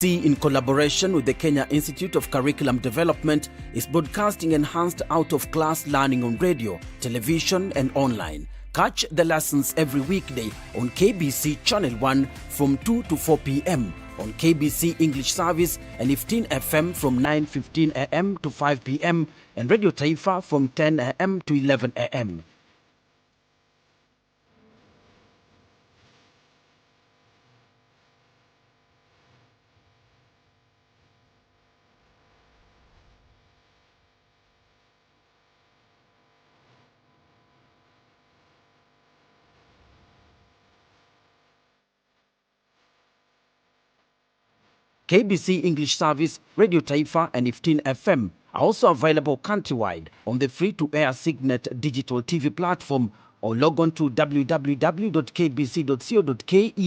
in collaboration with the Kenya Institute of Curriculum Development, is broadcasting enhanced out-of-class learning on radio, television, and online. Catch the lessons every weekday on KBC Channel 1 from 2 to 4 p.m. on KBC English Service and 15 FM from 9:15 a.m. to 5 p.m. and Radio Taifa from 10 a.m. to 11 a.m. KBC English Service, Radio Taifa, and 15 FM are also available countrywide on the free-to-air Signet digital TV platform, or log on to www.kbc.co.ke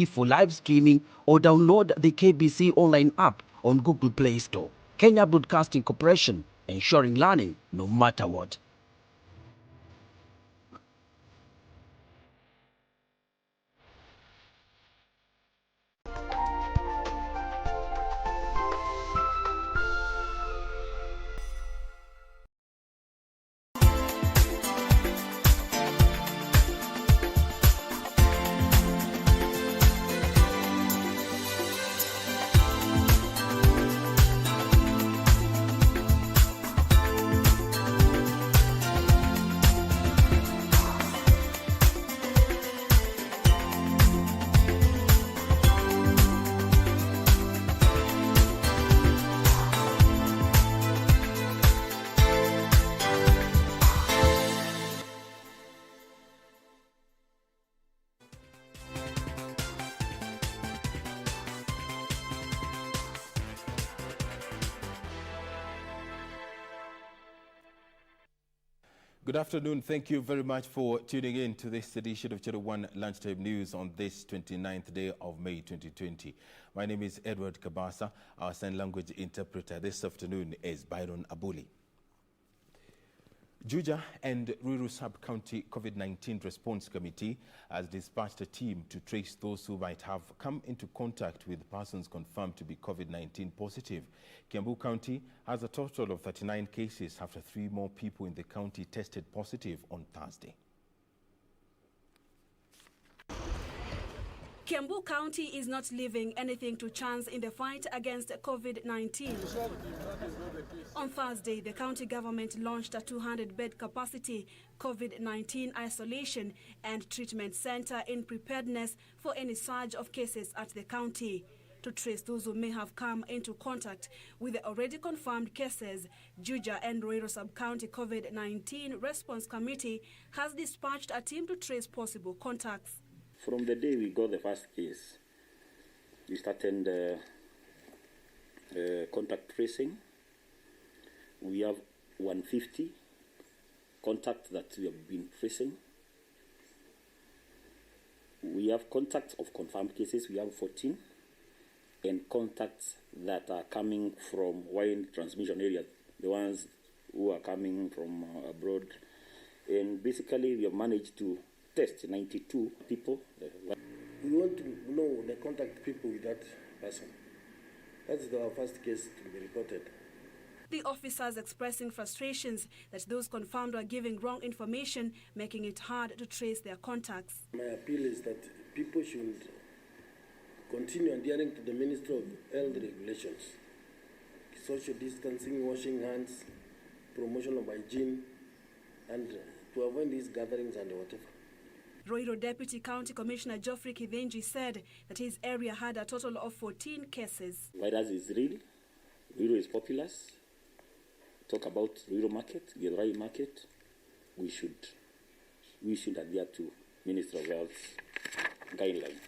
for live streaming or download the KBC Online app on Google Play Store. Kenya Broadcasting Corporation, ensuring learning no matter what. Good afternoon. Thank you very much for tuning in to this edition of Channel 1 Lunchtime News on this 29th day of May 2020. My name is Edward Kabasa. Our sign language interpreter this afternoon is Byron Abuli. Juja and Ruiru Sub-County COVID-19 Response Committee has dispatched a team to trace those who might have come into contact with persons confirmed to be COVID-19 positive. Kiambu County has a total of 39 cases after 3 more people in the county tested positive on Thursday. Kiambu County is not leaving anything to chance in the fight against COVID-19. On Thursday, the county government launched a 200-bed capacity COVID-19 isolation and treatment center in preparedness for any surge of cases at the county. To trace those who may have come into contact with the already confirmed cases, Juja and Ruiru Sub-County COVID-19 Response Committee has dispatched a team to trace possible contacts. From the day we got the first case, we started contact tracing. We have 150 contacts that we have been tracing. We have contacts of confirmed cases, we have 14, and contacts that are coming from wide transmission areas, the ones who are coming from abroad. And basically, we have managed to test 92 people. We want to know the contact people with that person. That's our first case to be reported. The officers expressing frustrations that those confirmed are giving wrong information, making it hard to trace their contacts. My appeal is that people should continue adhering to the Ministry of Health regulations. Social distancing, washing hands, promotion of hygiene, and to avoid these gatherings and whatever. Ruiru Deputy County Commissioner Geoffrey Kithenji said that his area had a total of 14 cases. Virus is real. Ruiru is populous. Talk about Ruiru market, Githurai market. We should adhere to Ministry of Health guidelines.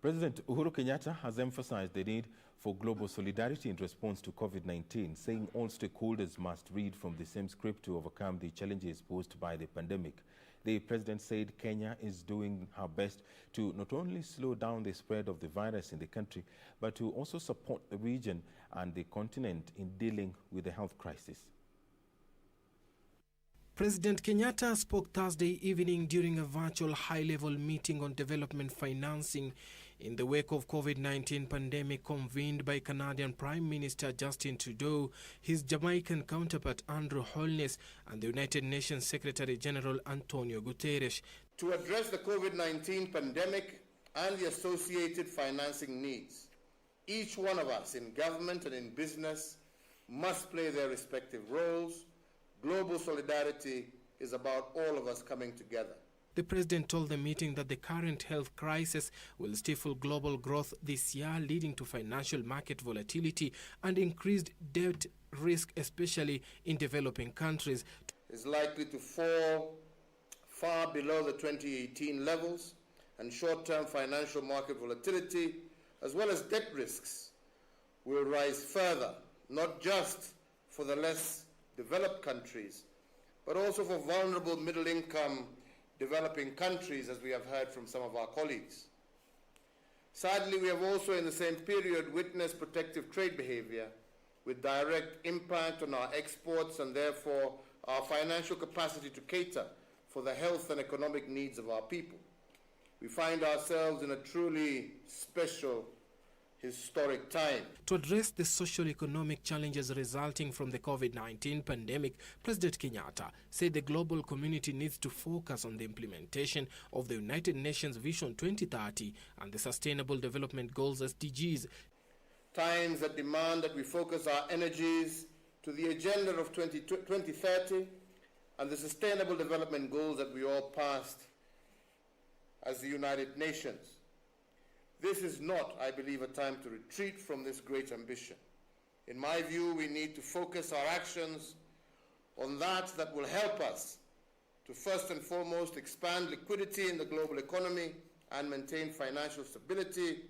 President Uhuru Kenyatta has emphasized the need for global solidarity in response to COVID-19, saying all stakeholders must read from the same script to overcome the challenges posed by the pandemic. The president said Kenya is doing her best to not only slow down the spread of the virus in the country, but to also support the region and the continent in dealing with the health crisis. President Kenyatta spoke Thursday evening during a virtual high-level meeting on development financing in the wake of COVID-19 pandemic convened by Canadian Prime Minister Justin Trudeau, his Jamaican counterpart Andrew Holness, and the United Nations Secretary General Antonio Guterres. To address the COVID-19 pandemic and the associated financing needs, each one of us in government and in business must play their respective roles. Global solidarity is about all of us coming together. The president told the meeting that the current health crisis will stifle global growth this year, leading to financial market volatility and increased debt risk, especially in developing countries. Is likely to fall far below the 2018 levels, and short-term financial market volatility, as well as debt risks, will rise further, not just for the less developed countries, but also for vulnerable middle-income developing countries, as we have heard from some of our colleagues. Sadly, we have also in the same period witnessed protective trade behavior with direct impact on our exports and therefore our financial capacity to cater for the health and economic needs of our people. We find ourselves in a truly special historic time. To address the socio-economic challenges resulting from the COVID-19 pandemic, President Kenyatta said the global community needs to focus on the implementation of the United Nations Vision 2030 and the Sustainable Development Goals SDGs. Times that demand that we focus our energies to the agenda of 2030 and the Sustainable Development Goals that we all passed as the United Nations. This is not, I believe, a time to retreat from this great ambition. In my view, we need to focus our actions on that will help us to first and foremost expand liquidity in the global economy and maintain financial stability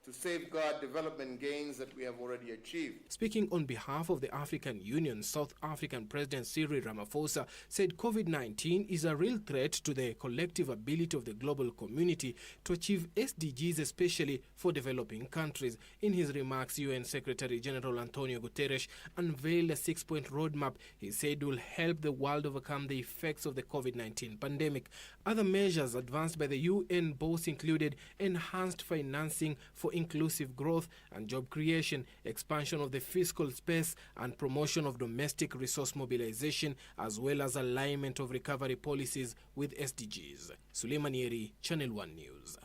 to safeguard development gains that we have already achieved. Speaking on behalf of the African Union, South African President Cyril Ramaphosa said COVID-19 is a real threat to the collective ability of the global community to achieve SDGs, especially for developing countries. In his remarks, UN Secretary General Antonio Guterres unveiled a 6-point roadmap he said will help the world overcome the effects of the COVID-19 pandemic. Other measures advanced by the UN both included enhanced financing for inclusive growth and job creation, expansion of the fiscal space, and promotion of domestic resource mobilization, as well as alignment of recovery policies with SDGs. Suleiman Yeri, Channel 1 News.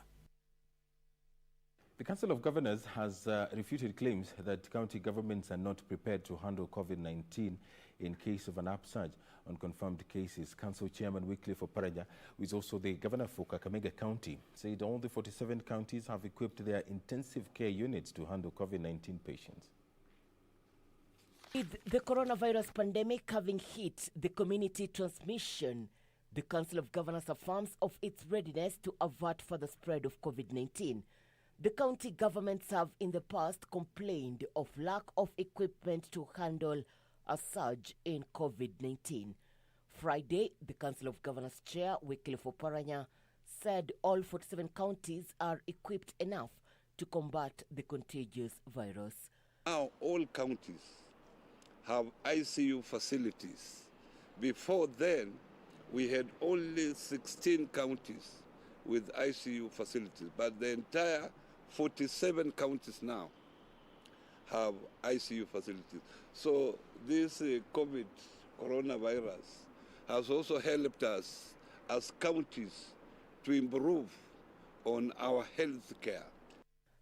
The Council of Governors has refuted claims that county governments are not prepared to handle COVID-19 in case of an upsurge. On confirmed cases, Council Chairman Wycliffe Oparanya, who is also the Governor for Kakamega County, said all the 47 counties have equipped their intensive care units to handle COVID-19 patients. With the coronavirus pandemic having hit the community transmission, the Council of Governors affirms of its readiness to avert further spread of COVID-19. The county governments have in the past complained of lack of equipment to handle a surge in COVID-19. Friday, the Council of Governors Chair, Wycliffe Oparanya, said all 47 counties are equipped enough to combat the contagious virus. Now all counties have ICU facilities. Before then, we had only 16 counties with ICU facilities, but the entire 47 counties now have ICU facilities. So this COVID coronavirus has also helped us as counties to improve on our health care.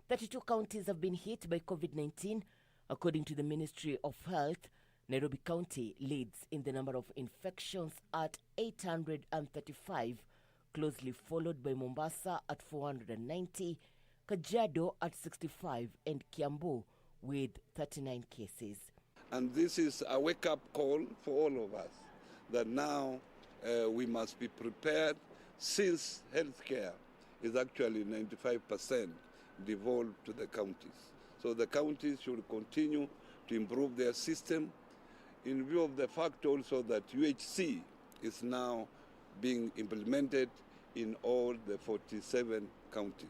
32 counties have been hit by COVID-19. According to the Ministry of Health, Nairobi County leads in the number of infections at 835, closely followed by Mombasa at 490, Kajiado at 65, and Kiambu with 39 cases. And this is a wake-up call for all of us, that now we must be prepared, since healthcare is actually 95% devolved to the counties. So the counties should continue to improve their system in view of the fact also that UHC is now being implemented in all the 47 counties.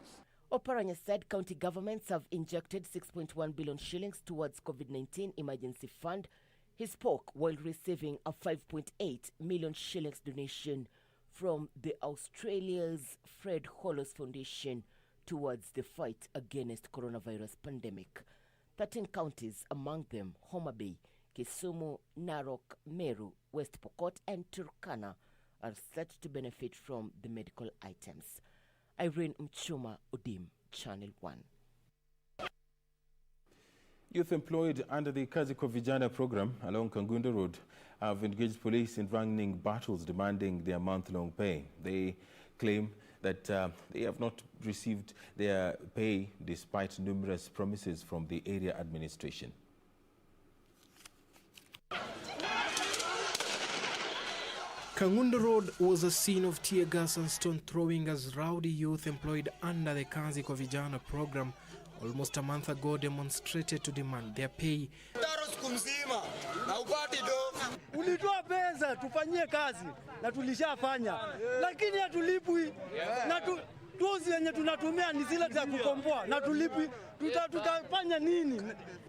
Oparanya said county governments have injected 6.1 billion shillings towards COVID-19 emergency fund. He spoke while receiving a 5.8 million shillings donation from the Australia's Fred Hollows Foundation towards the fight against coronavirus pandemic. 13 counties, among them Homa Bay, Kisumu, Narok, Meru, West Pokot and Turkana, are set to benefit from the medical items. Irene Mchuma, Udim, Channel 1. Youth employed under the Kazi kwa Vijana program along Kangundo Road have engaged police in running battles demanding their month-long pay. They claim that they have not received their pay despite numerous promises from the area administration. Kangundo Road was a scene of tear gas and stone throwing as rowdy youth employed under the Kazi kwa Vijana program almost a month ago demonstrated to demand their pay. Ulitoa pesa tufanyie kazi na tulishafanya, lakini hatulipwi. Na tuzi yenye tunatumia ni zile za kukomboa na tulipwi. Tutafanya nini?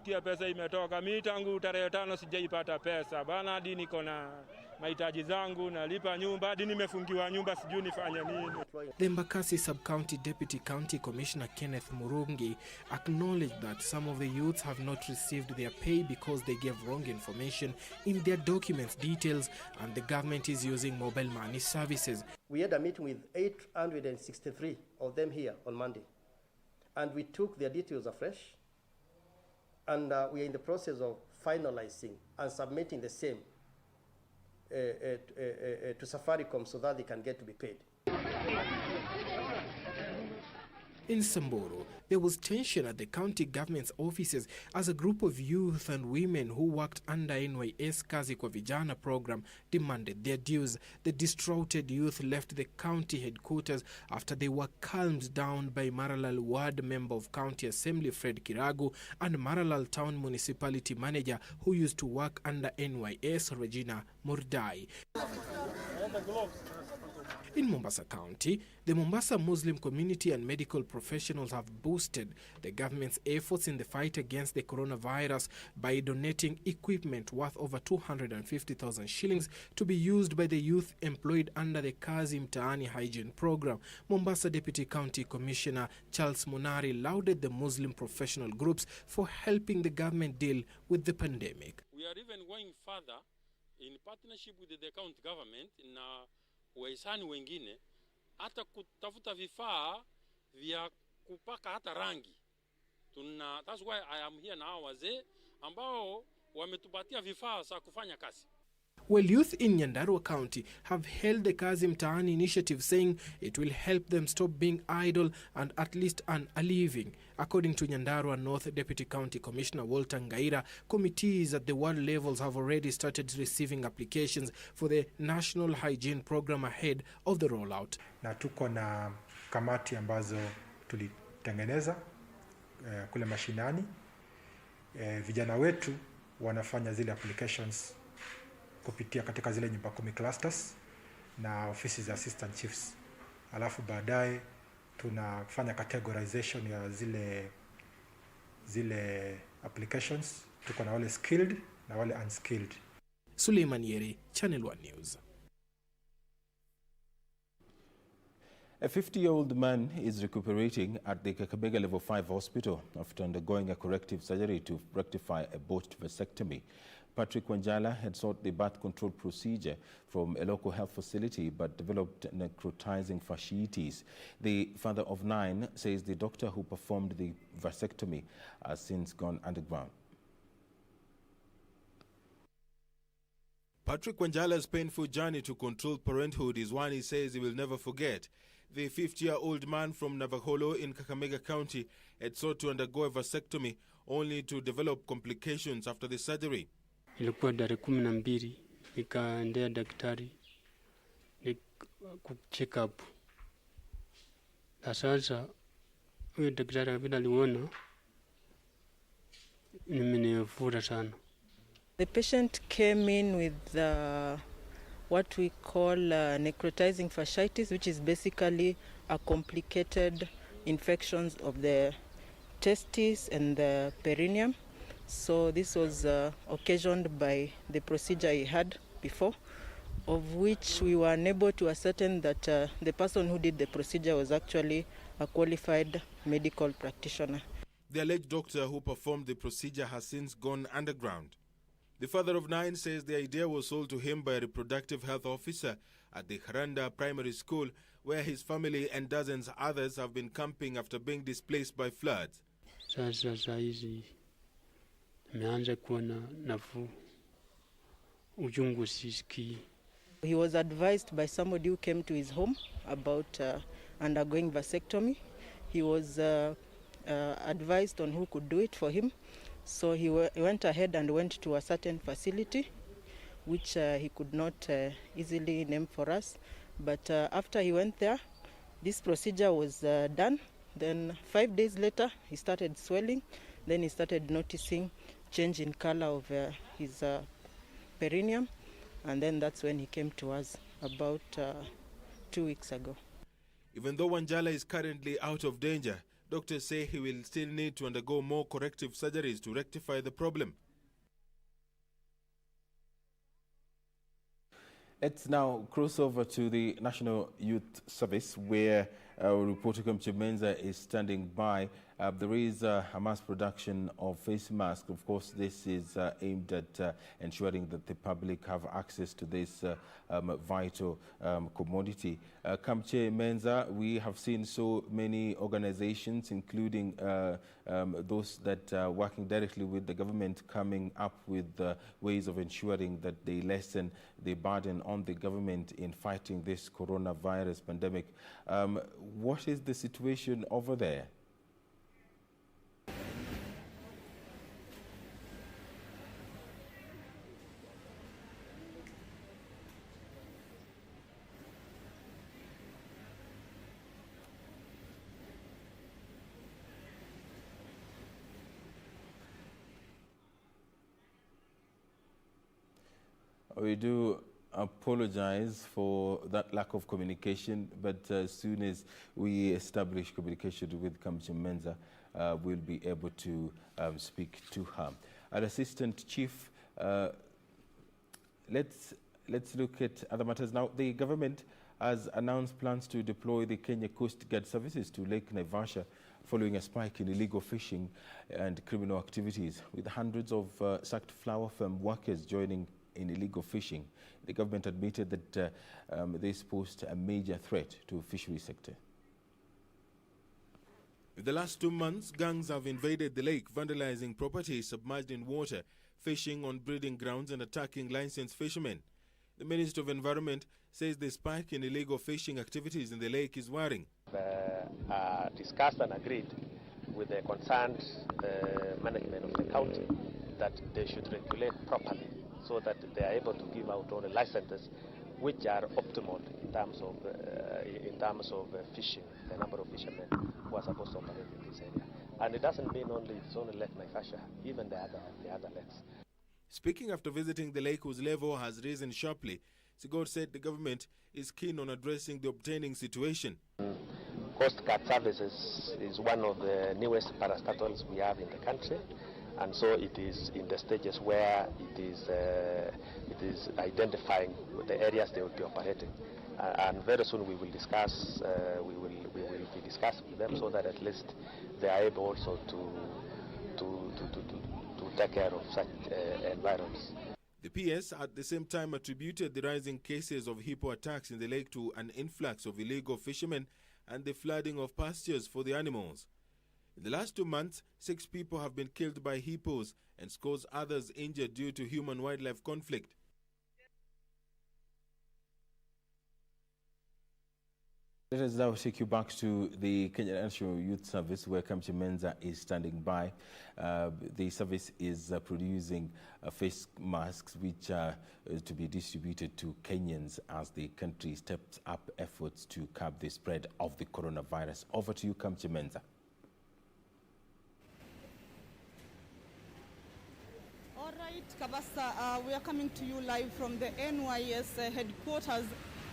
Kia pesa imetoka, mimi tangu tarehe 5 sijaipata pesa bana, hadi niko na mahitaji zangu, nalipa nyumba, hadi nimefungiwa nyumba, sijui nifanye nini. The Embakasi Sub-County Deputy County Commissioner Kenneth Murungi acknowledged that some of the youths have not received their pay because they gave wrong information in their documents details and the government is using mobile money services. We had a meeting with 863 of them here on Monday, and we took their details afresh, and we are in the process of finalizing and submitting the same to Safaricom so that they can get to be paid. In Samburu, there was tension at the county government's offices as a group of youth and women who worked under NYS Kazi kwa Vijana program demanded their dues. The distraughted youth left the county headquarters after they were calmed down by Maralal Ward Member of County Assembly Fred Kiragu and Maralal Town Municipality Manager who used to work under NYS Regina Murdai. In Mombasa County, the Mombasa Muslim community and medical professionals have boosted the government's efforts in the fight against the coronavirus by donating equipment worth over 250,000 shillings to be used by the youth employed under the Kazi Mtaani hygiene program. Mombasa Deputy County Commissioner Charles Munari lauded the Muslim professional groups for helping the government deal with the pandemic. We are even going further in partnership with the county government na wahisani wengine hata kutafuta vifaa vya kupaka hata rangi. That's why I am here now wazee ambao wametupatia vifaa za kufanya kazi. Well, youth in Nyandarua County have held the Kazi Mtaani initiative, saying it will help them stop being idle and at least earn a living. According to Nyandarua North Deputy County Commissioner Walter Ngaira, committees at the ward levels have already started receiving applications for the National Hygiene Program ahead of the rollout. Na tuko na kamati ambazo tulitengeneza kule mashinani. Vijana wetu wanafanya zile applications kupitia katika zile nyumba 10 clusters na ofisi za assistant chiefs. Alafu baadaye tunafanya categorization ya zile applications. Tuko na wale skilled na wale unskilled. Suleiman Yeri, Channel 1 News. A 50-year-old man is recuperating at the Kakamega Level 5 hospital after undergoing a corrective surgery to rectify a botched vasectomy. Patrick Wanjala had sought the birth control procedure from a local health facility but developed necrotizing fasciitis. The father of 9 says the doctor who performed the vasectomy has since gone underground. Patrick Wanjala's painful journey to controlled parenthood is one he says he will never forget. The 50-year-old man from Navakholo in Kakamega County had sought to undergo a vasectomy only to develop complications after the surgery. Ilikuwa tarehe 12 nikaendea daktari check up. Na sasa huyo daktari akapita aliona nimenifuta sana. The patient came in with what we call necrotizing fasciitis, which is basically a complicated infections of the testes and the perineum. So this was occasioned by the procedure he had before, of which we were unable to ascertain that the person who did the procedure was actually a qualified medical practitioner. The alleged doctor who performed the procedure has since gone underground. The father of 9 says the idea was sold to him by a reproductive health officer at the Haranda Primary School, where his family and dozens others have been camping after being displaced by floods. Sasa hizi nimeanza kuona nafuu, uchungu sisikii. He was advised by somebody who came to his home about undergoing vasectomy. He was advised on who could do it for him. So he went ahead and went to a certain facility, which he could not easily name for us. But after he went there, this procedure was done. Then 5 days later, he started swelling. Then he started noticing change in color of his perineum. And then that's when he came to us about 2 weeks ago. Even though Wanjala is currently out of danger, doctors say he will still need to undergo more corrective surgeries to rectify the problem. Let's now cross over to the National Youth Service, where our reporter Kamche Menza is standing by. There is a mass production of face masks. Of course, this is aimed at ensuring that the public have access to this vital commodity. Kamche Menza, we have seen so many organizations, including those that are working directly with the government, coming up with ways of ensuring that they lessen the burden on the government in fighting this coronavirus pandemic. What is the situation over there? We do apologize for that lack of communication, but as soon as we establish communication with Kamche Menza, we'll be able to speak to her. Our Assistant Chief, let's look at other matters now. The government has announced plans to deploy the Kenya Coast Guard services to Lake Naivasha following a spike in illegal fishing and criminal activities, with hundreds of sacked flower farm workers joining in illegal fishing. The government admitted that this posed a major threat to the fishery sector. In the last 2 months, gangs have invaded the lake, vandalizing property submerged in water, fishing on breeding grounds and attacking licensed fishermen. The Minister of Environment says the spike in illegal fishing activities in the lake is worrying. Discussed and agreed with the concerned management of the county that they should regulate properly, so that they are able to give out all the licenses which are optimal in terms of fishing, the number of fishermen who are supposed to operate in this area. And it doesn't mean it's only Lake Naivasha, even the other lakes. Speaking after visiting the lake whose level has risen sharply, Sigurd said the government is keen on addressing the obtaining situation. Coast Guard Services is one of the newest parastatals we have in the country. And so it is in the stages where it is identifying the areas they will be operating, and very soon we will discuss. We will be discussing with them so that at least they are able also to take care of such environments. The PS at the same time attributed the rising cases of hippo attacks in the lake to an influx of illegal fishermen and the flooding of pastures for the animals. In the last 2 months, 6 people have been killed by hippos and scores others injured due to human-wildlife conflict. Let us now take you back to the Kenya National Youth Service, where Kamche Menza is standing by. The service is producing face masks which are to be distributed to Kenyans as the country steps up efforts to curb the spread of the coronavirus. Over to you, Kamche Menza. All right, Kabasa, we are coming to you live from the NYS headquarters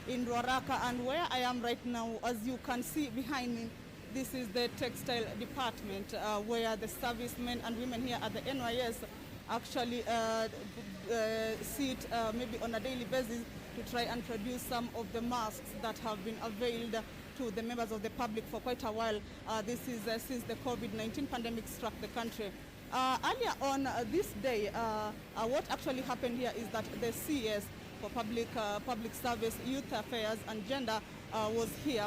in Ruaraka, and where I am right now, as you can see behind me, This is the textile department where the servicemen and women here at the NYS actually sit maybe on a daily basis to try and produce some of the masks that have been availed to the members of the public for quite a while. This is since the COVID-19 pandemic struck the country. Earlier on this day, what actually happened here is that the CES for Public Service, Youth Affairs and Gender was here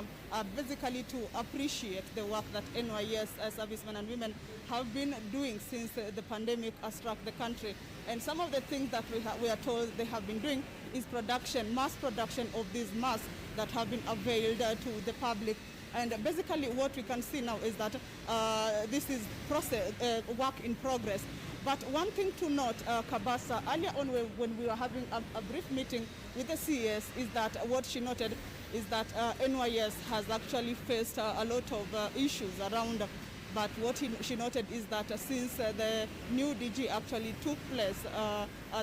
basically to appreciate the work that NYS servicemen and women have been doing since the pandemic struck the country. And some of the things that we are told they have been doing is mass production of these masks that have been availed to the public. And basically what we can see now is that this is work in progress. But one thing to note, Kabasa, earlier on when we were having a brief meeting with the CES, is that what she noted is that NYS has actually faced a lot of issues around. But what she noted is that since the new DG actually took place,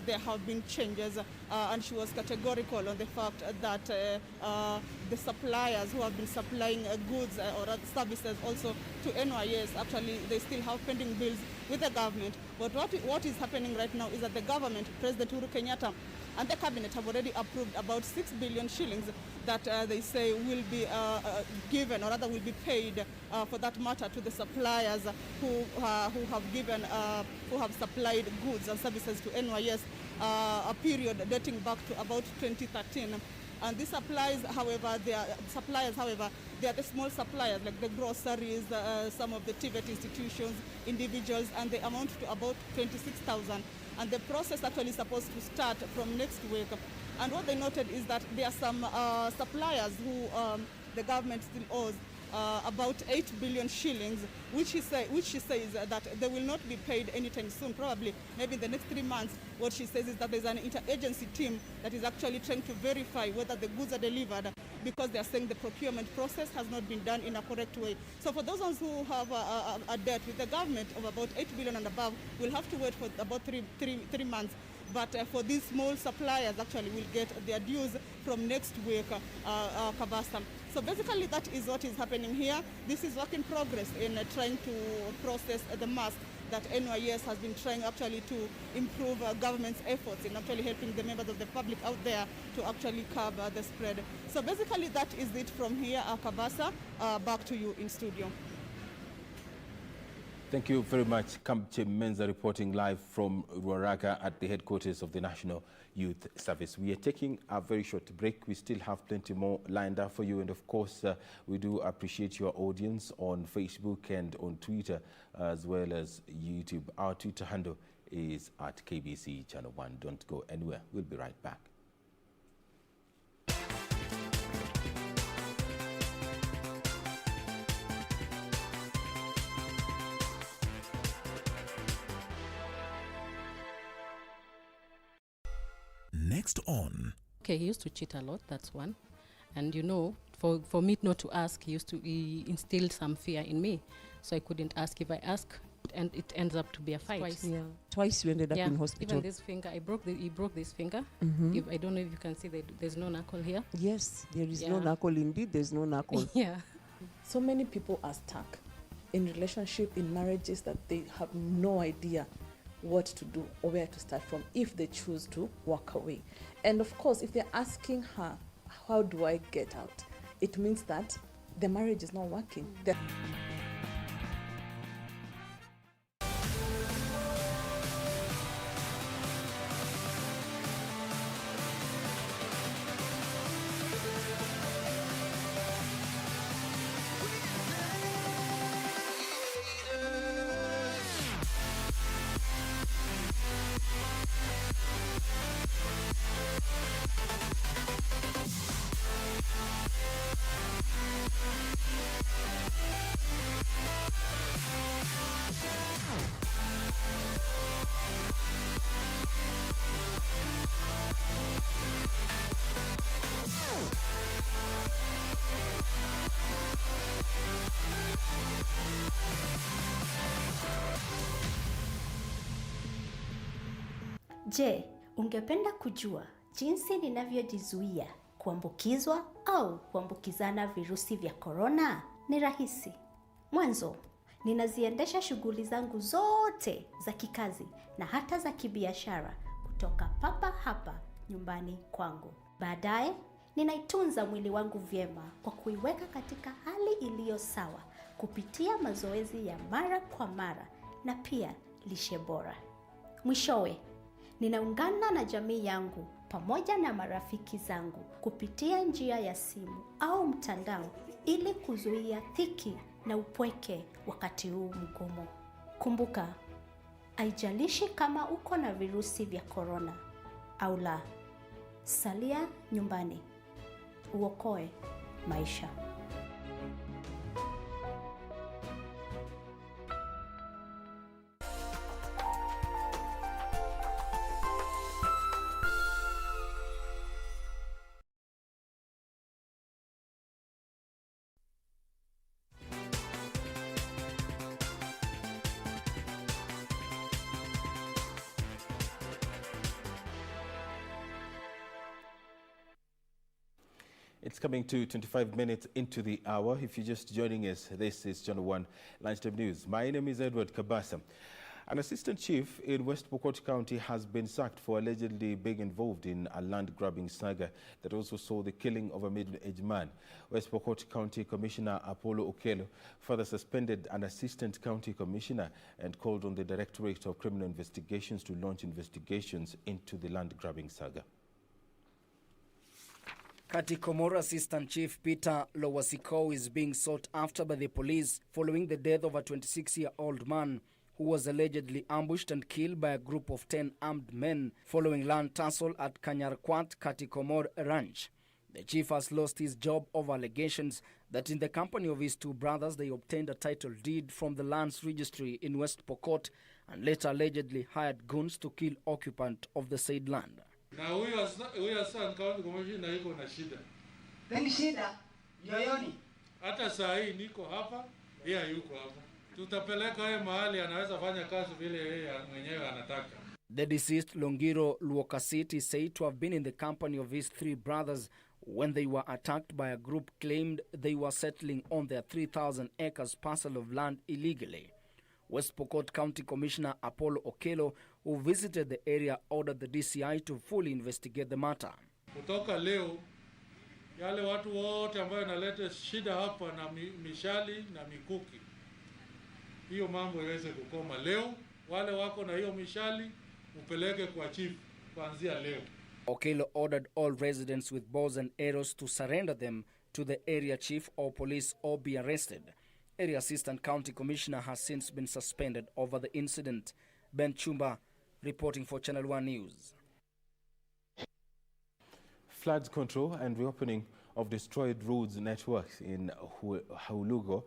there have been changes, and she was categorical on the fact that the suppliers who have been supplying goods or services also to NYS, actually they still have pending bills with the government. But what is happening right now is that the government, President Uhuru Kenyatta, and the cabinet have already approved about 6 billion shillings that they say will be given, or rather will be paid for that matter, to the suppliers who have supplied goods and services to NYS a period dating back to about 2013. And these suppliers, however, they are the small suppliers, like the groceries, some of the TVET institutions, individuals, and they amount to about 26,000. And the process actually is supposed to start from next week. And what they noted is that there are some suppliers who the government still owes about 8 billion shillings, which she says that they will not be paid anytime soon, probably maybe in the next 3 months. What she says is that there's an interagency team that is actually trying to verify whether the goods are delivered, because they're saying the procurement process has not been done in a correct way. So for those ones who have a debt with the government of about 8 billion and above, we'll have to wait for about three months. But for these small suppliers, actually will get their dues from next week, Kabasa. So basically that is what is happening here. This is work in progress in trying to process the mask that NYS has been trying actually to improve government's efforts in actually helping the members of the public out there to actually curb the spread. So basically that is it from here, Kabasa. Back to you in studio. Thank you very much. Kamche Menza reporting live from Ruaraka at the headquarters of the National Youth Service. We are taking a very short break. We still have plenty more lined up for you. And of course, we do appreciate your audience on Facebook and on Twitter, as well as YouTube. Our Twitter handle is at KBC Channel 1. Don't go anywhere. We'll be right back. Next on. Okay, he used to cheat a lot, that's one. And you know, for me not to ask, he instilled some fear in me. So I couldn't ask. If I ask, and it ends up to be a fight. Twice. Yeah. Twice you ended up in hospital. Even this finger, he broke this finger. I don't know if you can see that there's no knuckle here. Yes, there is no knuckle indeed. There's no knuckle. Yeah. So many people are stuck in relationship, in marriages, that they have no idea what to do or where to start from if they choose to walk away. And of course, if they're asking her, how do I get out? It means that the marriage is not working. Je, ungependa kujua jinsi ninavyojizuia kuambukizwa au kuambukizana virusi vya korona? Ni rahisi. Mwanzo, ninaziendesha shughuli zangu zote za kikazi na hata za kibiashara kutoka papa hapa nyumbani kwangu. Baadaye, ninaitunza mwili wangu vyema kwa kuiweka katika hali iliyo sawa kupitia mazoezi ya mara kwa mara na pia lishe bora. Mwishowe, ninaungana na jamii yangu pamoja na marafiki zangu kupitia njia ya simu au mtandao ili kuzuia dhiki na upweke wakati huu mgumu. Kumbuka, haijalishi kama uko na virusi vya korona au la, salia nyumbani. Uokoe maisha. It's coming to 25 minutes into the hour. If you're just joining us, this is Channel 1 Lunchtime News. My name is Edward Kabasa. An assistant chief in West Pokot County has been sacked for allegedly being involved in a land-grabbing saga that also saw the killing of a middle-aged man. West Pokot County Commissioner Apollo Okello further suspended an assistant county commissioner and called on the Directorate of Criminal Investigations to launch investigations into the land-grabbing saga. Katikomoro Assistant Chief Peter Lowasiko is being sought after by the police following the death of a 26-year-old man who was allegedly ambushed and killed by a group of 10 armed men following land tussle at Kanyarkwat Katikomoro Ranch. The chief has lost his job over allegations that in the company of his two brothers they obtained a title deed from the lands registry in West Pokot and later allegedly hired goons to kill occupant of the said land. Na huyo Assistant County Commissioner yuko na shida. Nini shida? Yoyoni. Hata saa hii niko hapa, yeye yuko hapa. Tutapeleka yeye mahali anaweza fanya kazi vile yeye mwenyewe anataka. The deceased Longiro Luokasit is said to have been in the company of his three brothers when they were attacked by a group claimed they were settling on their 3,000 acres parcel of land illegally. West Pokot County Commissioner Apollo Okello, who visited the area, ordered the DCI to fully investigate the matter. Kutoka leo, yale watu wote ambao naleta shida hapa na mishali na mikuki, hiyo mambo iweze kukoma leo. Wale wako na hiyo mishali, upeleke kwa chief kuanzia leo. Okello ordered all residents with bows and arrows to surrender them to the area chief or police or be arrested. Area Assistant County Commissioner has since been suspended over the incident. Ben Chumba reporting for Channel 1 News. Flood control and reopening of destroyed roads networks in Haulugo,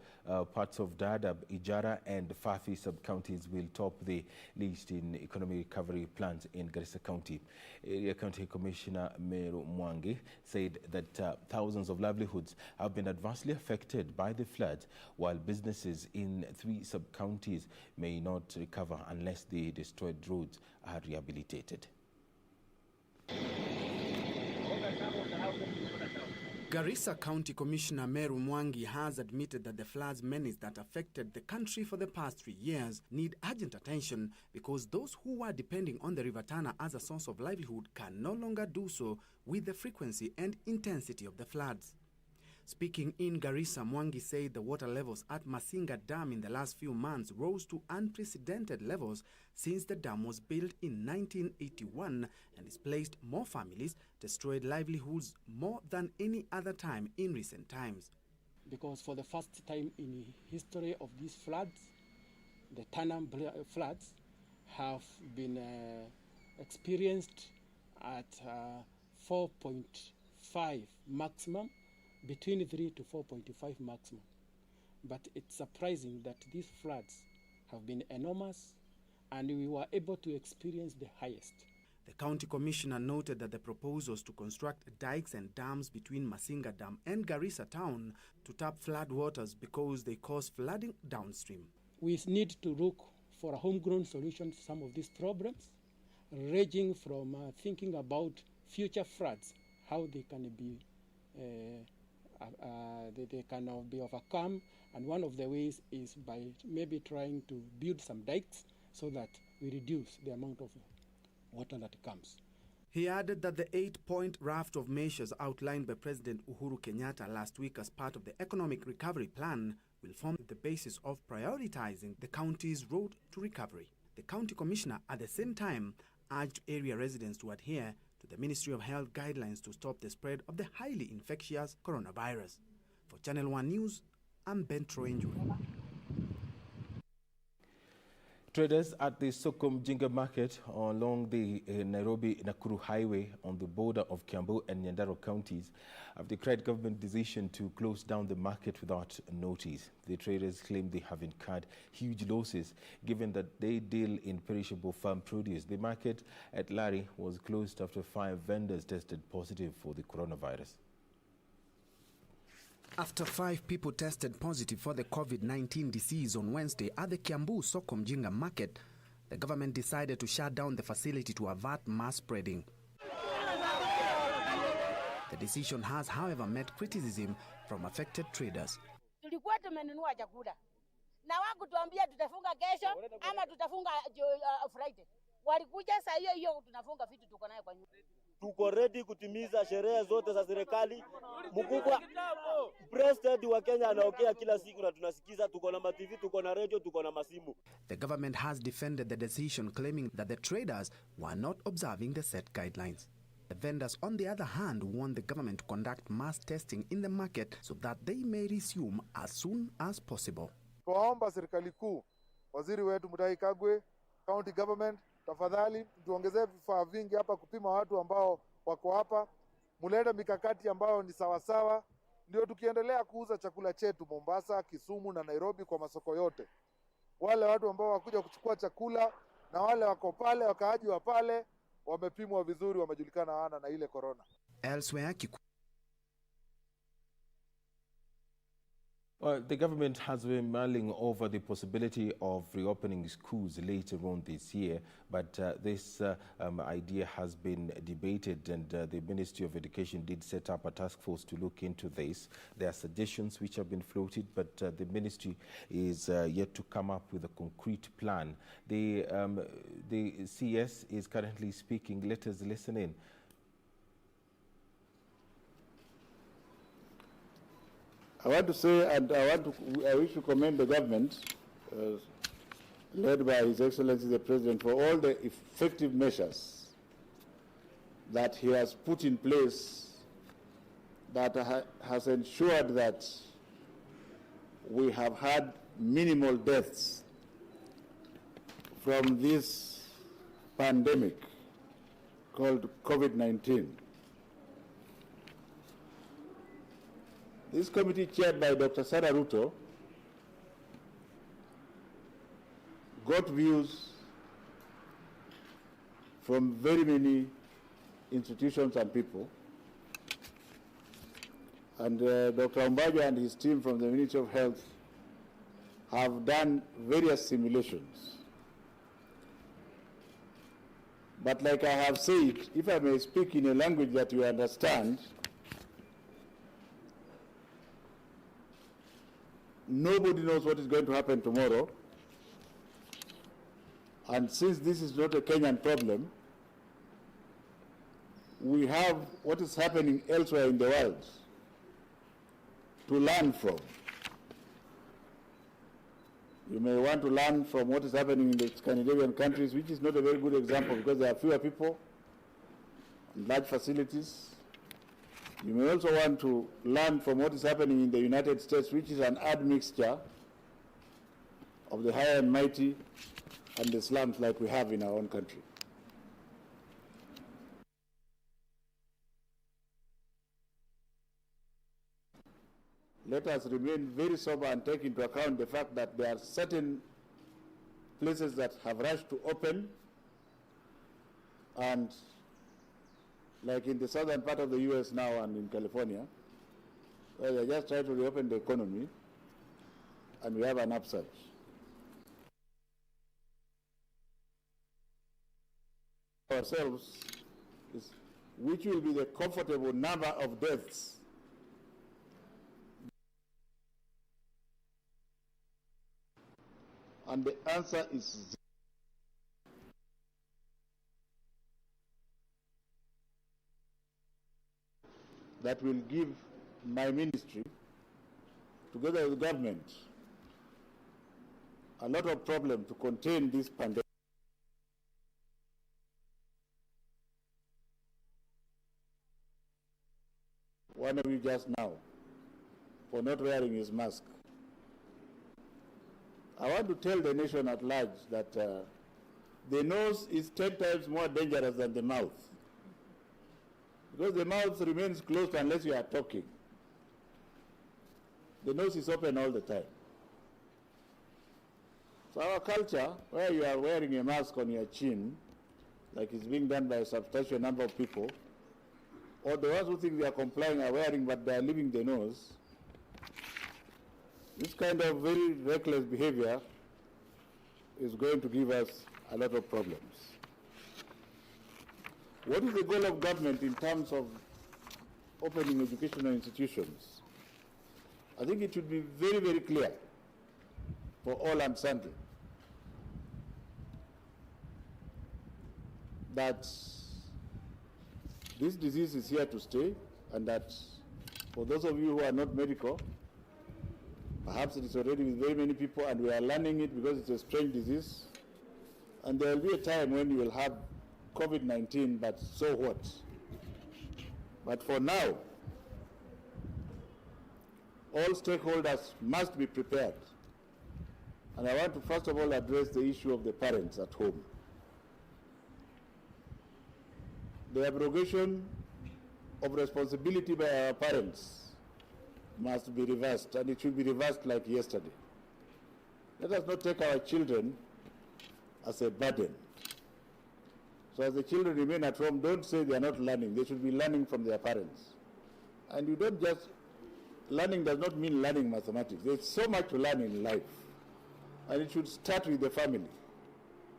parts of Dadaab, Ijara and Fafi sub-counties will top the list in economic recovery plans in Garissa County. Area County Commissioner Meru Mwangi said that thousands of livelihoods have been adversely affected by the floods, while businesses in 3 sub-counties may not recover unless the destroyed roads are rehabilitated. Garissa County Commissioner Meru Mwangi has admitted that the floods menace that affected the country for the past 3 years need urgent attention because those who are depending on the River Tana as a source of livelihood can no longer do so with the frequency and intensity of the floods. Speaking in Garissa, Mwangi said the water levels at Masinga Dam in the last few months rose to unprecedented levels since the dam was built in 1981 and displaced more families, destroyed livelihoods more than any other time in recent times. Because for the first time in the history of these floods, the Tana floods have been experienced at 4.5 maximum, between 3 to 4.5 maximum. But it's surprising that these floods have been enormous and we were able to experience the highest. The county commissioner noted that the proposals to construct dikes and dams between Masinga Dam and Garissa town to tap flood waters because they cause flooding downstream. We need to look for a homegrown solution to some of these problems, ranging from thinking about future floods, how they can be they can be overcome, and one of the ways is by maybe trying to build some dikes so that we reduce the amount of water that comes. He added that the 8-point raft of measures outlined by President Uhuru Kenyatta last week as part of the Economic Recovery Plan will form the basis of prioritizing the county's road to recovery. The county commissioner at the same time urged area residents to adhere to the Ministry of Health guidelines to stop the spread of the highly infectious coronavirus. For Channel 1 News, I'm Ben Troenjwe. Traders at the Sokom Jinga Market along the Nairobi-Nakuru Highway on the border of Kiambu and Nyandarua counties have declared government decision to close down the market without notice. The traders claim they have incurred huge losses given that they deal in perishable farm produce. The market at Lari was closed after 5 vendors tested positive for the coronavirus. After 5 people tested positive for the COVID-19 disease on Wednesday at the Kiambu Sokom Jinga Market, the government decided to shut down the facility to avert mass spreading. The decision has, however, met criticism from affected traders. Tulikuwa tumenunua chakula na wakutuambia tutafunga kesho ama tutafunga Friday. Walikuja saa hiyo tunafunga vitu tuko nayo kwa nyumba. Tuko ready kutimiza sherehe zote za serikali. Mkubwa President wa Kenya anaongea kila siku na tunasikiza, tuko na TV, tuko na radio, tuko na masimu. The government has defended the decision, claiming that the traders were not observing the set guidelines. The vendors, on the other hand, want the government to conduct mass testing in the market so that they may resume as soon as possible. Tuomba serikali kuu, waziri wetu Mutahi Kagwe, county government, tafadhali tuongezee vifaa vingi hapa kupima watu ambao wako hapa, mulete mikakati ambao ni sawasawa, ndio tukiendelea kuuza chakula chetu Mombasa, Kisumu na Nairobi kwa masoko yote. Wale watu ambao wakuja kuchukua chakula na wale wako pale wakaaji wa pale wamepimwa vizuri, wamejulikana hana na ile corona. Elsewhere, Well, the government has been mulling over the possibility of reopening schools later on this year, but this idea has been debated, and the Ministry of Education did set up a task force to look into this. There are suggestions which have been floated, but the ministry is yet to come up with a concrete plan. The CS is currently speaking. Let us listen in. I want to say, and I wish to commend the government, led by His Excellency the President, for all the effective measures that he has put in place that has ensured that we have had minimal deaths from this pandemic called COVID-19. This committee, chaired by Dr. Sarah Ruto, got views from very many institutions and people. And Dr. Umbaja and his team from the Ministry of Health have done various simulations. But like I have said, if I may speak in a language that you understand, nobody knows what is going to happen tomorrow. And since this is not a Kenyan problem, we have what is happening elsewhere in the world to learn from. You may want to learn from what is happening in the Scandinavian countries, which is not a very good example because there are fewer people and large facilities. You may also want to learn from what is happening in the United States, which is an admixture of the high and mighty and the slums like we have in our own country. Let us remain very sober and take into account the fact that there are certain places that have rushed to open, and like in the southern part of the US now and in California, where they're just trying to reopen the economy, and we have an upsurge. Ourselves is which will be the comfortable number of deaths And the answer is zero. That will give my ministry, together with government, a lot of problem to contain this pandemic. One of you just now, for not wearing his mask. I want to tell the nation at large that the nose is 10 times more dangerous than the mouth. Because the mouth remains closed unless you are talking. The nose is open all the time. So our culture, where you are wearing a mask on your chin, like it's being done by a substantial number of people, or the ones who think they are complying are wearing but they are leaving the nose, this kind of very reckless behavior is going to give us a lot of problems. What is the goal of government in terms of opening educational institutions? I think it should be very, very clear for all and sundry that this disease is here to stay, and that for those of you who are not medical, perhaps it is already with very many people and we are learning it because it's a strange disease, and there will be a time when you will have COVID-19, but so what? But for now, all stakeholders must be prepared. And I want to first of all address the issue of the parents at home. The abrogation of responsibility by our parents must be reversed, and it should be reversed like yesterday. Let us not take our children as a burden. So as the children remain at home, don't say they are not learning. They should be learning from their parents. And you don't just, learning does not mean learning mathematics. There's so much to learn in life. And it should start with the family.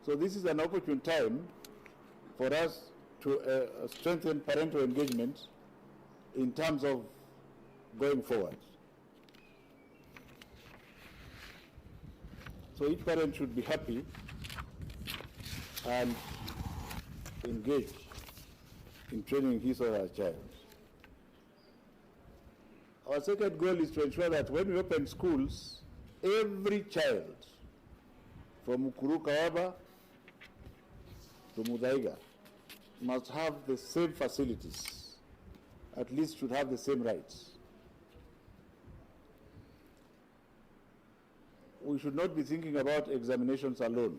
So this is an opportune time for us to strengthen parental engagement in terms of going forward. So each parent should be happy and engage in training his or her child. Our second goal is to ensure that when we open schools, every child from Ukuru Kawaba to Mudaiga must have the same facilities, at least should have the same rights. We should not be thinking about examinations alone.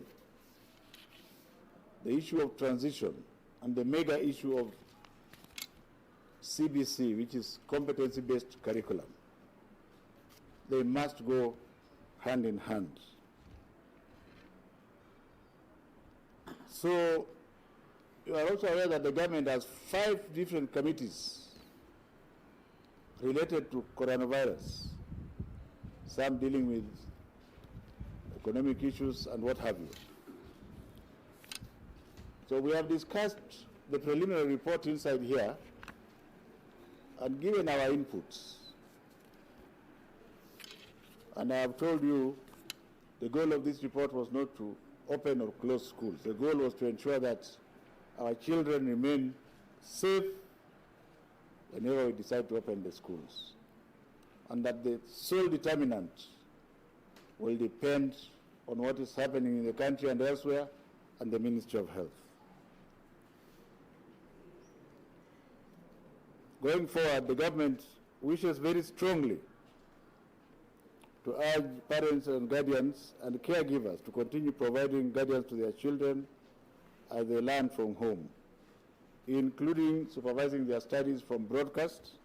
The issue of transition and the mega issue of CBC, which is competency-based curriculum, they must go hand in hand. So you are also aware that the government has 5 different committees related to coronavirus, some dealing with economic issues and what have you. So we have discussed the preliminary report inside here and given our inputs. And I have told you the goal of this report was not to open or close schools. The goal was to ensure that our children remain safe whenever we decide to open the schools, and that the sole determinant will depend on what is happening in the country and elsewhere and the Ministry of Health. Going forward, the government wishes very strongly to urge parents and guardians and caregivers to continue providing guidance to their children as they learn from home, including supervising their studies from broadcast.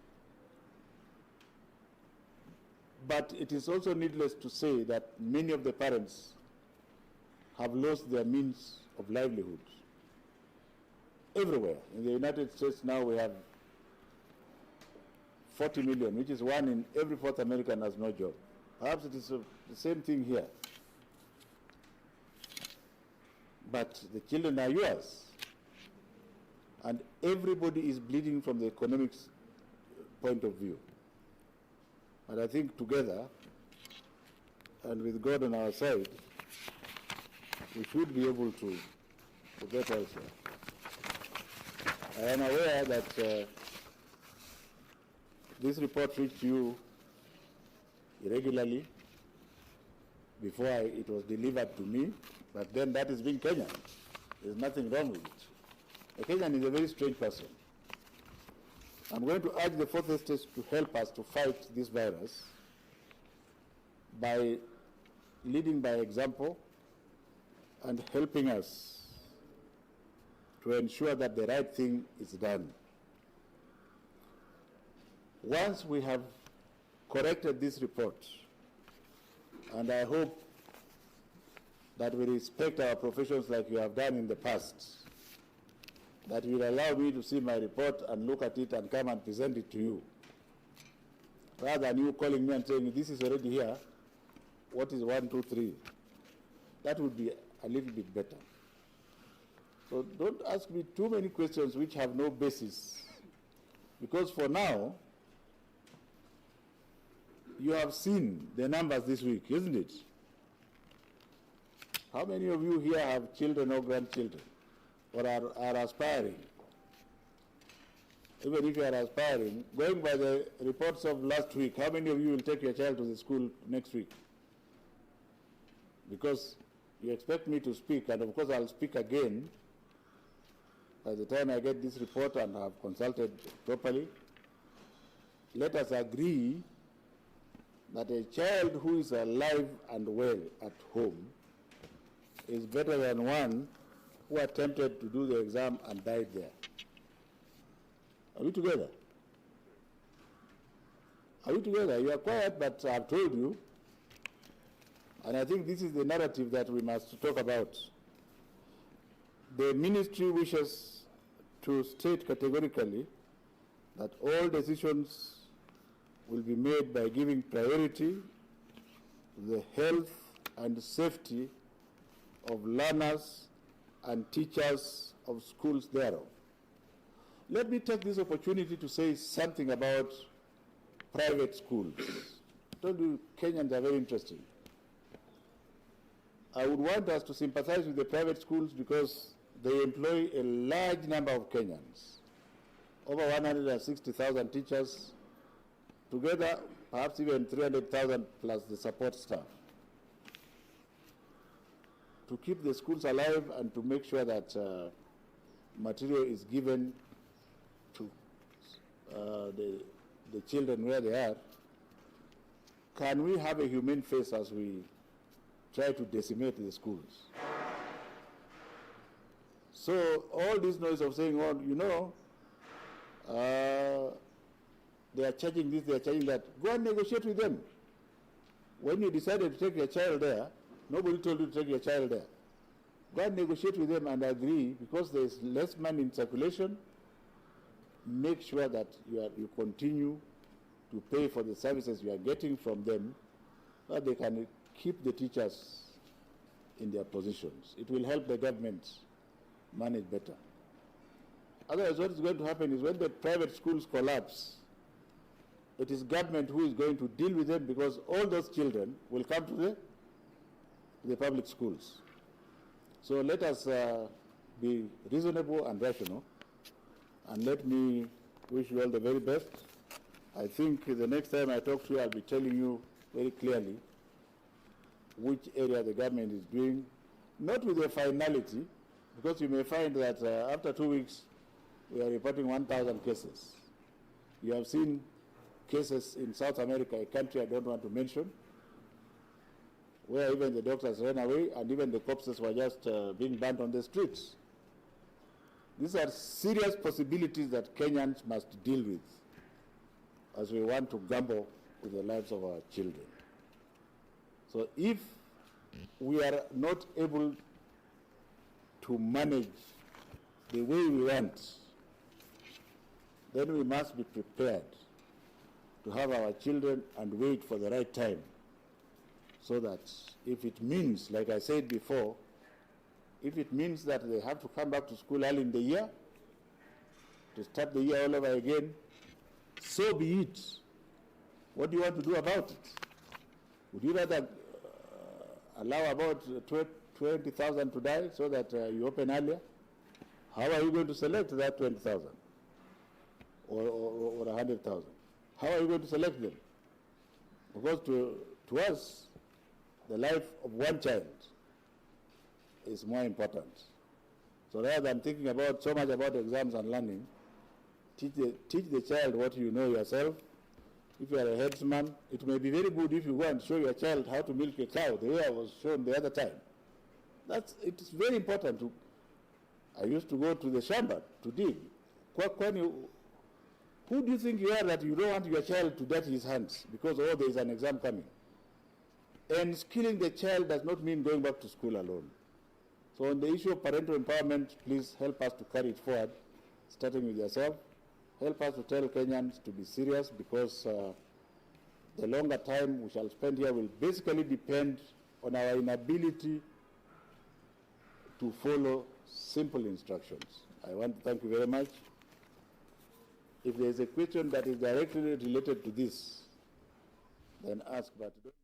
But it is also needless to say that many of the parents have lost their means of livelihood. Everywhere. In the United States now we have 40 million, which is 1 in every 4th American has no job. Perhaps it is the same thing here. But the children are yours. And everybody is bleeding from the economics point of view. And I think together, and with God on our side, we should be able to get elsewhere. I am aware that this report reached you irregularly before it was delivered to me, but then that is being Kenyan. There's nothing wrong with it. A Kenyan is a very strange person. I'm going to urge the fourth estate to help us to fight this virus by leading by example and helping us to ensure that the right thing is done. Once we have corrected this report, and I hope that we respect our professions like you have done in the past, that you will allow me to see my report and look at it and come and present it to you, rather than you calling me and saying, this is already here, what is 1, 2, 3? That would be a little bit better. So don't ask me too many questions which have no basis, because for now, you have seen the numbers this week, isn't it? How many of you here have children or grandchildren, or are aspiring? Even if you are aspiring, going by the reports of last week, how many of you will take your child to the school next week? Because you expect me to speak, and of course I'll speak again by the time I get this report and have consulted properly. Let us agree that a child who is alive and well at home is better than one who attempted to do the exam and died there. Are we together? Are we together? You are quiet, but I've told you, and I think this is the narrative that we must talk about. The ministry wishes to state categorically that all decisions will be made by giving priority to the health and safety of learners and teachers of schools thereof. Let me take this opportunity to say something about private schools. I told you Kenyans are very interesting. I would want us to sympathize with the private schools because they employ a large number of Kenyans, over 160,000 teachers, together perhaps even 300,000 plus the support staff, to keep the schools alive and to make sure that material is given to the children where they are. Can we have a humane face as we try to decimate the schools? So all this noise of saying, well, you know, they are charging this, they are charging that, go and negotiate with them. When you decided to take your child there, nobody told you to take your child there. Go and negotiate with them and agree, because there is less money in circulation. Make sure that you continue to pay for the services you are getting from them, so that they can keep the teachers in their positions. It will help the government manage better. Otherwise, what is going to happen is when the private schools collapse, it is government who is going to deal with them, because all those children will come to the public schools. So let us be reasonable and rational, and let me wish you all the very best. I think the next time I talk to you, I'll be telling you very clearly which area the government is doing, not with a finality, because you may find that after 2 weeks, we are reporting 1,000 cases. You have seen cases in South America, a country I don't want to mention, where even the doctors ran away and even the corpses were just being burnt on the streets. These are serious possibilities that Kenyans must deal with as we want to gamble with the lives of our children. So if we are not able to manage the way we want, then we must be prepared to have our children and wait for the right time, so that if it means, like I said before, if it means that they have to come back to school early in the year, to start the year all over again, so be it. What do you want to do about it? Would you rather allow about 20,000 to die so that you open earlier? How are you going to select that 20,000 or 100,000? How are you going to select them? Because to us, the life of one child is more important. So rather than thinking about so much about exams and learning, teach the child what you know yourself. If you are a headsman, it may be very good if you go and show your child how to milk a cow, the way I was shown the other time. It is very important to. I used to go to the shamba to dig. Who do you think you are that you don't want your child to dirty his hands because there is an exam coming? And skilling the child does not mean going back to school alone. So on the issue of parental empowerment, please help us to carry it forward, starting with yourself. Help us to tell Kenyans to be serious because the longer time we shall spend here will basically depend on our inability to follow simple instructions. I want to thank you very much. If there is a question that is directly related to this, then ask, but don't.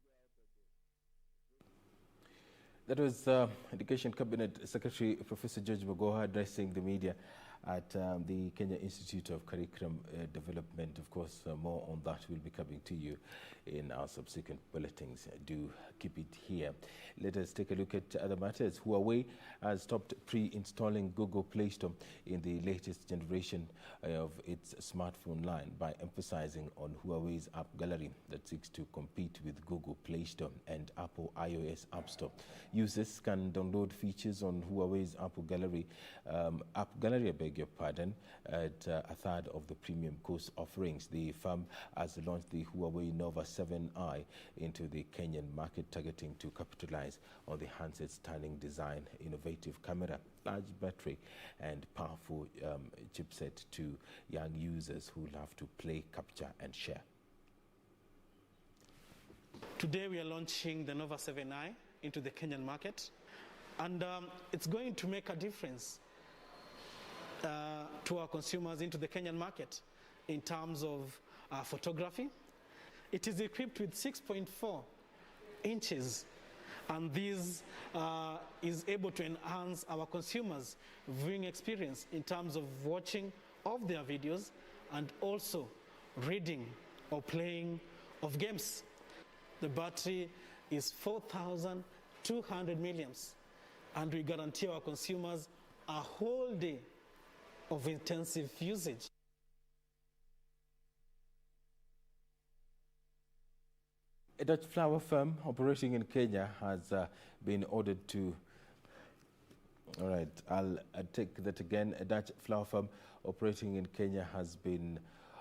That was Education Cabinet Secretary Professor George Magoha addressing the media at the Kenya Institute of Curriculum Development. Of course, more on that will be coming to you in our subsequent bulletins. Do keep it here. Let us take a look at other matters. Huawei has stopped pre-installing Google Play Store in the latest generation of its smartphone line by emphasizing on Huawei's app gallery that seeks to compete with Google Play Store and Apple iOS App Store. Users can download features on Huawei's Apple Gallery, I beg your pardon, at a third of the premium course offerings. The firm has launched the Huawei Nova 7i into the Kenyan market, targeting to capitalize on the handset's stunning design, innovative camera, large battery, and powerful chipset to young users who love to play, capture, and share. Today we are launching the Nova 7i into the Kenyan market, and it's going to make a difference to our consumers into the Kenyan market in terms of photography. It is equipped with 6.4 inches, and this is able to enhance our consumers' viewing experience in terms of watching of their videos and also reading or playing of games. The battery is 4,200 milliamps, and we guarantee our consumers a whole day of intensive usage. A Dutch flower firm operating in Kenya has been ordered to... All right, I'll take that again. A Dutch flower firm operating in Kenya has been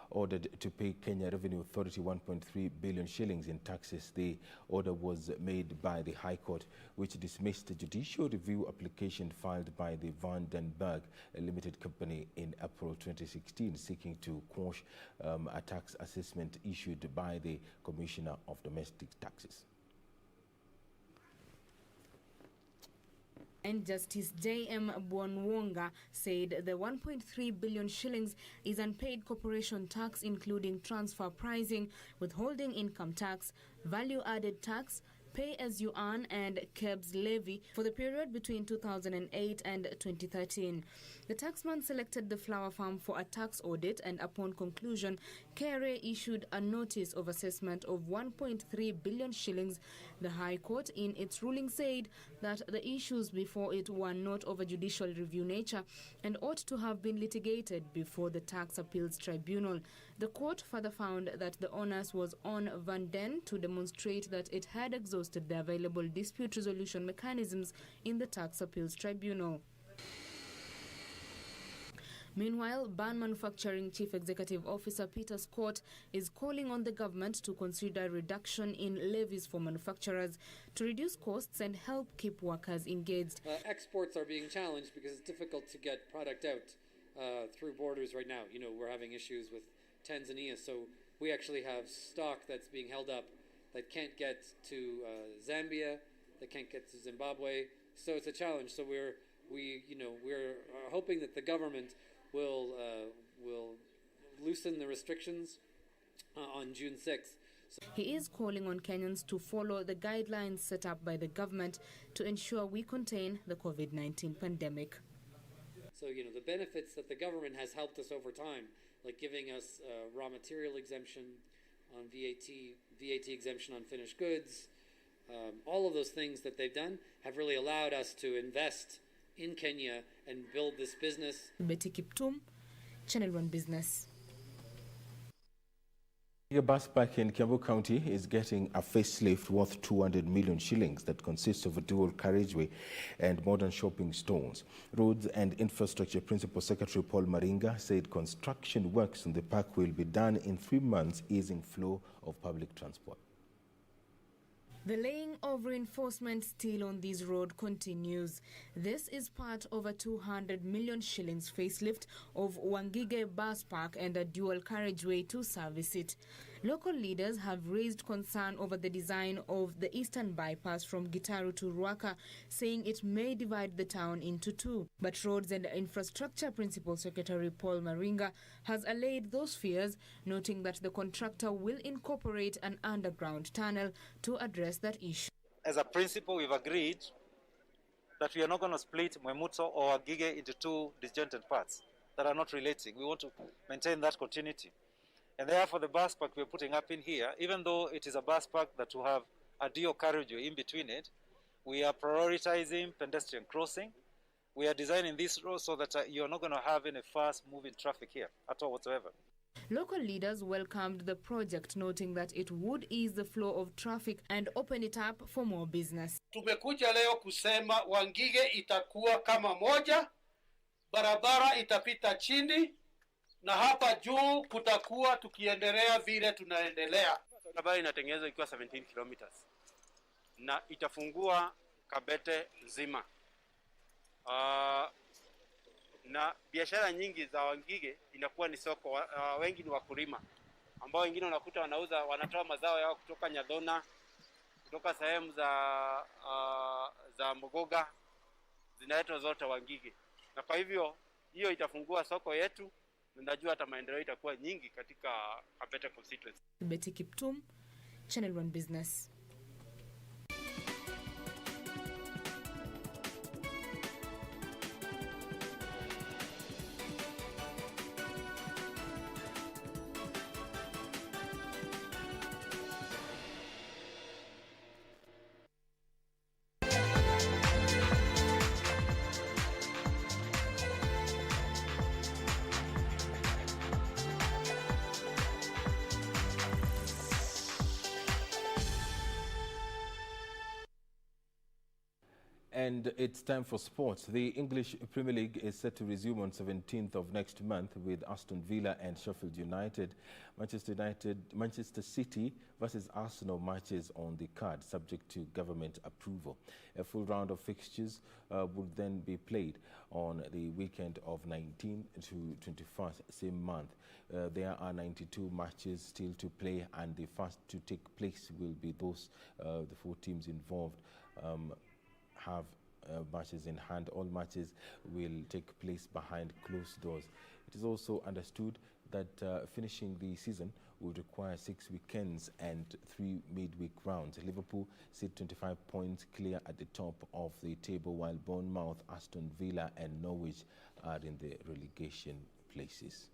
ordered to pay Kenya Revenue Authority 1.3 billion shillings in taxes. The order was made by the High Court, which dismissed a judicial review application filed by the Van den Berg Limited Company in April 2016, seeking to quash a tax assessment issued by the Commissioner of Domestic Taxes. And Justice J.M. Bwanwonga said the 1.3 billion shillings is unpaid corporation tax, including transfer pricing, withholding income tax, value-added tax, pay-as-you-earn, and KEBS levy for the period between 2008 and 2013. The taxman selected the flower farm for a tax audit, and upon conclusion, KRA issued a notice of assessment of 1.3 billion shillings. The High Court, in its ruling, said that the issues before it were not of a judicial review nature and ought to have been litigated before the Tax Appeals Tribunal. The court further found that the onus was on Van Den to demonstrate that it had exhausted the available dispute resolution mechanisms in the Tax Appeals Tribunal. Meanwhile, Ban Manufacturing Chief Executive Officer Peter Scott is calling on the government to consider a reduction in levies for manufacturers to reduce costs and help keep workers engaged. Exports are being challenged because it's difficult to get product out through borders right now. You know, we're having issues with Tanzania, so we actually have stock that's being held up that can't get to Zambia, that can't get to Zimbabwe. So it's a challenge. So we're hoping that the government will loosen the restrictions on June 6th He is calling on Kenyans to follow the guidelines set up by the government to ensure we contain the COVID-19 pandemic. So, the benefits that the government has helped us over time, like giving us raw material exemption on VAT exemption on finished goods, all of those things that they've done have really allowed us to invest in Kenya and build this business. Betty Kiptum, Channel 1 Business. A bus park in Kiambu County is getting a facelift worth 200 million shillings that consists of a dual carriageway and modern shopping stalls. Roads and Infrastructure Principal Secretary Paul Maringa said construction works on the park will be done in 3 months, easing flow of public transport. The laying of reinforcement steel on this road continues. This is part of a 200 million shillings facelift of Wangige Bus Park and a dual carriageway to service it. Local leaders have raised concern over the design of the eastern bypass from Gitaru to Ruaka, saying it may divide the town into two. But Roads and Infrastructure Principal Secretary Paul Maringa has allayed those fears, noting that the contractor will incorporate an underground tunnel to address that issue. As a principle, we've agreed that we are not going to split Mwemuto or Gige into two disjointed parts that are not relating. We want to maintain that continuity. And therefore, the bus park we're putting up in here, even though it is a bus park that will have a dual carriageway in between it, we are prioritizing pedestrian crossing. We are designing this road so that you're not going to have any fast-moving traffic here at all whatsoever. Local leaders welcomed the project, noting that it would ease the flow of traffic and open it up for more business. Tumekuja leo kusema Wangige itakuwa kama moja, barabara itapita chini, na hapa juu kutakuwa tukiendelea vile tunaendelea. Barabara inatengenezwa ikiwa 17 kilometers na itafungua Kabete nzima. Na biashara nyingi za Wangige inakuwa ni soko. Wengi ni wakulima ambao wengine unakuta wanatoa mazao yao kutoka Nyadona, kutoka sehemu za Mogoga, zinaletwa zote Wangige. Na kwa hivyo hiyo itafungua soko yetu. Najua hata maendeleo itakuwa nyingi katika Kabete constituency. Betty Kiptum, Channel 1 Business. And it's time for sports. The English Premier League is set to resume on 17th of next month with Aston Villa and Sheffield United. Manchester City versus Arsenal matches on the card, subject to government approval. A full round of fixtures will then be played on the weekend of 19th to 21st, same month. There are 92 matches still to play, and the first to take place will be those, the 4 teams involved have matches in hand. All matches will take place behind closed doors. It is also understood that finishing the season would require 6 weekends and 3 midweek rounds. Liverpool sit 25 points clear at the top of the table, while Bournemouth, Aston Villa and Norwich are in the relegation places.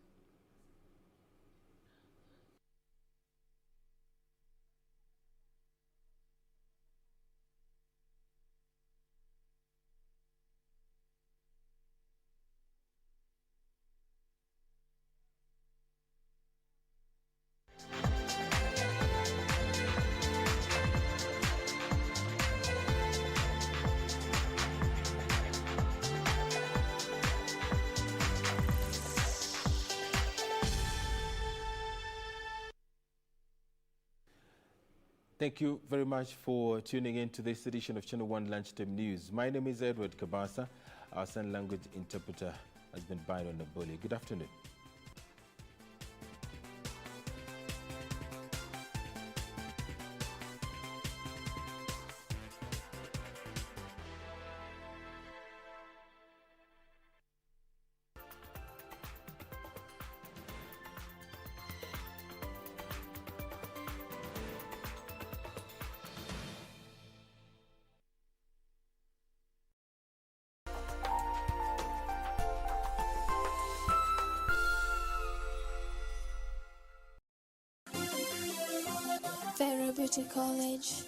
Thank you very much for tuning in to this edition of Channel 1 Lunchtime News. My name is Edward Kabasa. Our sign language interpreter has been Byron Naboli. Good afternoon. Vera Beauty College.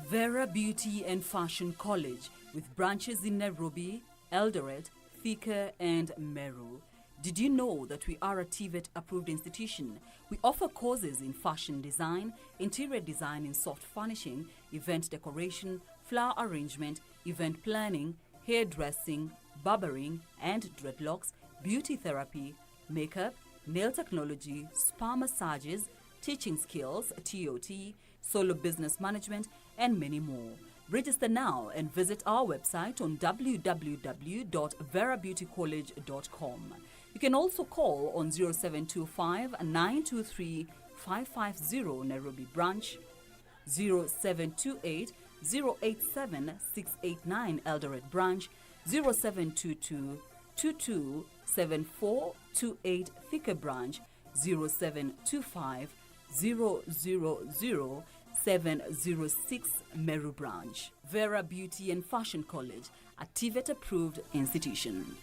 Vera Beauty and Fashion College, with branches in Nairobi, Eldoret, Thika, and Meru. Did you know that we are a TVET-approved institution? We offer courses in fashion design, interior design in soft furnishing, event decoration, flower arrangement, event planning, hairdressing, barbering and dreadlocks, beauty therapy, makeup, nail technology, spa massages, teaching skills, TOT, solo business management, and many more. Register now and visit our website on www.verabeautycollege.com. You can also call on 0725 923 550 Nairobi branch, 0728 087 689 Eldoret branch, 0722 22 7428 Thika branch, 0725 000 706 Meru branch. Vera Beauty and Fashion College, a TVET approved institution.